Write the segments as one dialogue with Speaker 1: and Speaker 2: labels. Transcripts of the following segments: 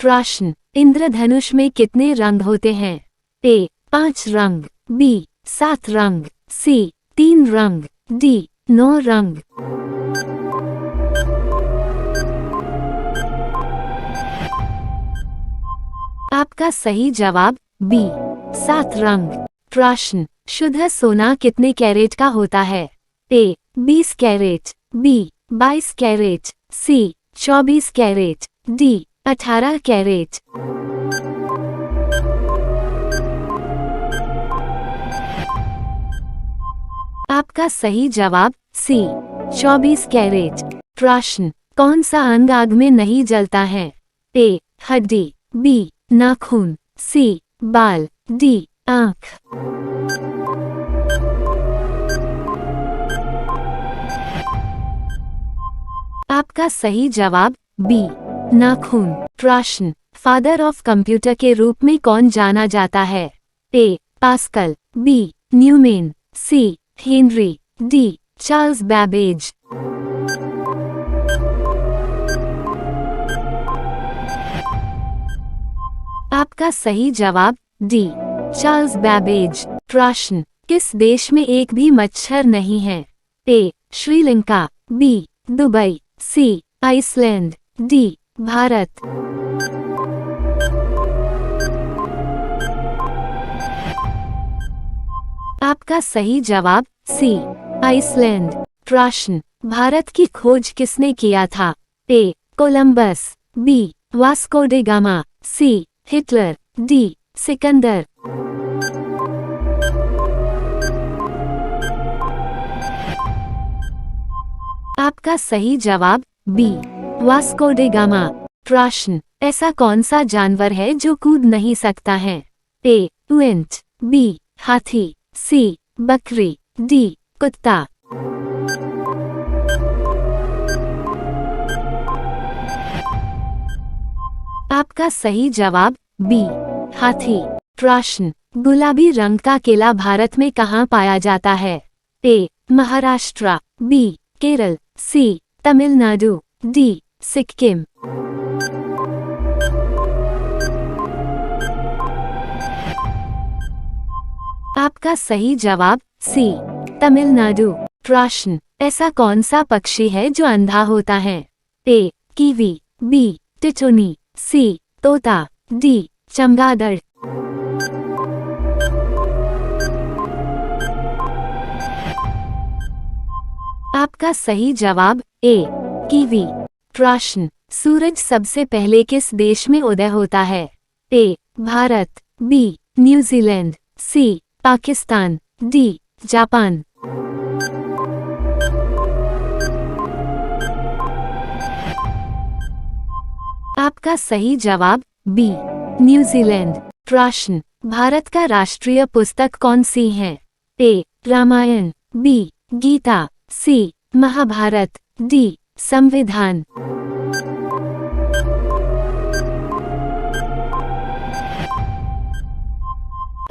Speaker 1: प्रश्न, इंद्रधनुष में कितने रंग होते हैं? ए 5 रंग, बी 7 रंग, सी 3 रंग, डी 9 रंग। आपका सही जवाब बी 7 रंग। प्रश्न, शुद्ध सोना कितने कैरेट का होता है? ए 20 कैरेट, बी 22 कैरेट, सी 24 कैरेट, डी 18 कैरेट। आपका सही जवाब सी 24 कैरेट। प्रश्न, कौन सा अंग आग में नहीं जलता है? ए हड्डी, बी नाखून, सी बाल, डी आंख। आपका सही जवाब बी नाखून। प्रश्न, फादर ऑफ कंप्यूटर के रूप में कौन जाना जाता है? ए पास्कल, बी न्यूमैन, सी हेनरी, डी चार्ल्स बैबेज। आपका सही जवाब डी चार्ल्स बैबेज। प्रश्न, किस देश में एक भी मच्छर नहीं है? ए श्रीलंका, बी दुबई, सी आइसलैंड, डी भारत। आपका सही जवाब सी आइसलैंड। प्रश्न, भारत की खोज किसने किया था? A Columbus, B Vasco da Gama, C Hitler, D Sikandar. आपका सही जवाब बी वास्को डे गामा। प्रश्न, ऐसा कौन सा जानवर है जो कूद नहीं सकता है? ए ऊंट, बी हाथी, सी बकरी, डी कुत्ता। आपका सही जवाब बी हाथी। प्रश्न, गुलाबी रंग का केला भारत में कहाँ पाया जाता है? ए महाराष्ट्र, बी केरल, सी तमिलनाडु, डी सिक्किम। आपका सही जवाब सी तमिलनाडु। प्रश्न, ऐसा कौन सा पक्षी है जो अंधा होता है? ए कीवी, बी टिटोनी, सी तोता, डी चमगादड़। आपका सही जवाब ए कीवी। प्रश्न, सूरज सबसे पहले किस देश में उदय होता है? ए भारत, बी न्यूजीलैंड, सी पाकिस्तान, डी जापान। आपका सही जवाब बी न्यूजीलैंड। प्रश्न, भारत का राष्ट्रीय पुस्तक कौन सी है? ए रामायण, बी गीता, सी महाभारत, डी संविधान।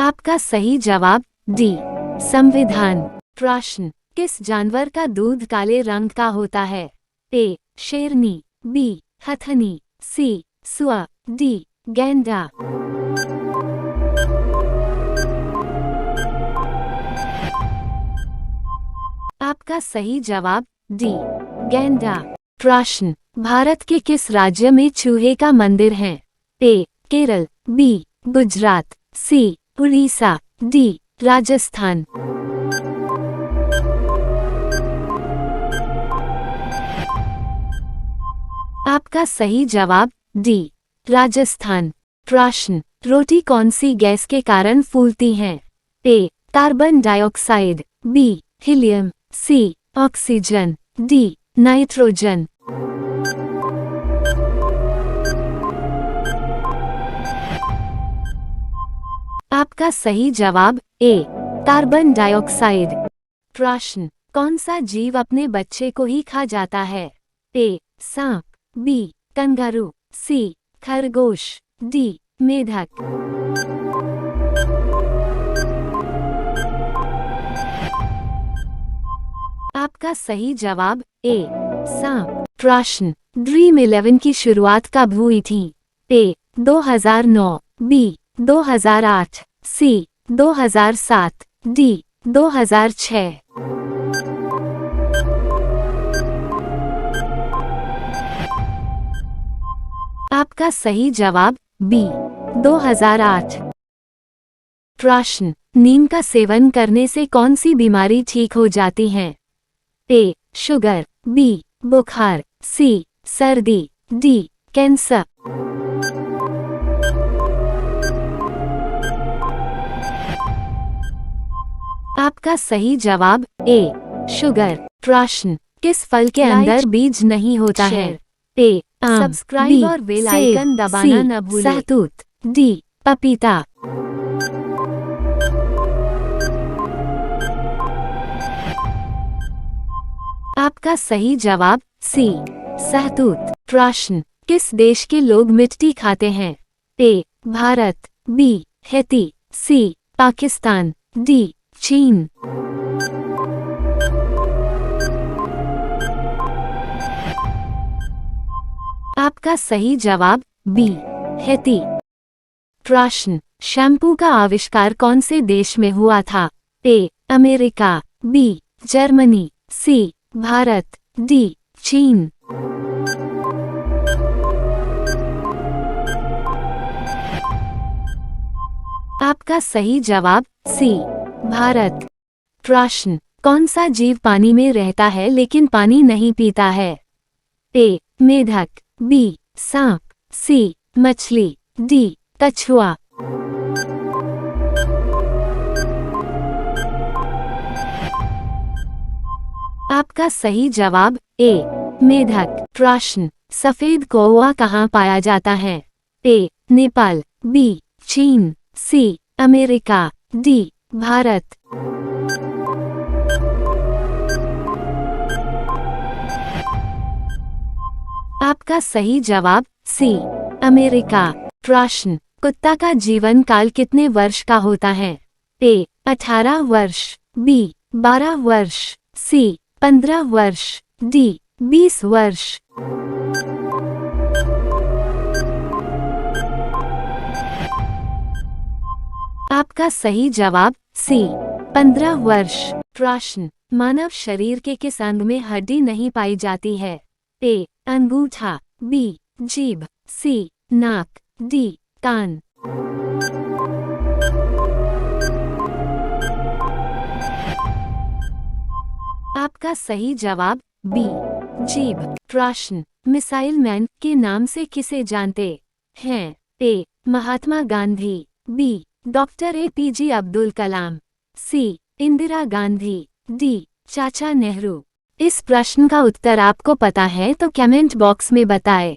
Speaker 1: आपका सही जवाब डी संविधान। प्रश्न, किस जानवर का दूध काले रंग का होता है? ए शेरनी, बी हथनी, सी सुआ, डी गैंडा। आपका सही जवाब डी गैंडा। प्रश्न, भारत के किस राज्य में चूहे का मंदिर है? ए केरल, बी गुजरात, सी उड़ीसा, डी राजस्थान। आपका सही जवाब डी राजस्थान। प्रश्न, रोटी कौन सी गैस के कारण फूलती है? ए कार्बन डाइऑक्साइड, बी हीलियम, सी ऑक्सीजन, डी नाइट्रोजन। आपका सही जवाब ए कार्बन डाइऑक्साइड। प्रश्न, कौन सा जीव अपने बच्चे को ही खा जाता है? ए सांप, बी कंगारू, सी खरगोश, डी मेढक। आपका सही जवाब ए सांप। प्रश्न, ड्रीम 11 की शुरुआत कब हुई थी? ए 2009, बी 2008, सी 2007, डी 2006। आपका सही जवाब बी 2008। प्रश्न, नीम का सेवन करने से कौन सी बीमारी ठीक हो जाती है? ए. Sugar, B. बुखार, सी. सर्दी, डी. कैंसर। आपका सही जवाब ए. शुगर। प्रश्न, किस फल के अंदर बीज नहीं होता है? ए. आम,
Speaker 2: सब्सक्राइब और बेल आइकन दबाना न भूलें।
Speaker 1: सहतूत, डी. पपीता। आपका सही जवाब सी. सहतूत। प्रश्न, किस देश के लोग मिट्टी खाते हैं? ए. भारत, बी. हैती, सी. पाकिस्तान, डी. चीन। आपका सही जवाब बी. हैती। प्रश्न, शैम्पू का आविष्कार कौन से देश में हुआ था? A. America, B. Germany, C. Bharat, D. चीन। आपका सही जवाब सी. भारत। प्रश्न, कौन सा जीव पानी में रहता है लेकिन पानी नहीं पीता है? ए. मेढक, बी. सांप, सी. मछली, डी. कछुआ। आपका सही जवाब ए. मेढक। प्रश्न, सफेद कौवा कहाँ पाया जाता है? ए. नेपाल, बी. चीन, सी. America, D. भारत। आपका सही जवाब सी. अमेरिका। प्रश्न, कुत्ता का जीवन काल कितने वर्ष का होता है? ए. 18 वर्ष, बी. 12 वर्ष, सी. 15 वर्ष, डी. 20 वर्ष। आपका सही जवाब सी. 15 वर्ष। प्रश्न, मानव शरीर के किस अंग में हड्डी नहीं पाई जाती है? ए. अंगूठा, बी. जीभ, सी. नाक, डी. कान। आपका सही जवाब बी. जीभ। प्रश्न, मिसाइल मैन के नाम से किसे जानते हैं? A. Mahatma Gandhi, B. Doctor APJ Abdul Kalam, C. Indira Gandhi, D. Chacha Nehru. इस प्रश्न का उत्तर आपको पता है तो कमेंट बॉक्स में बताएं।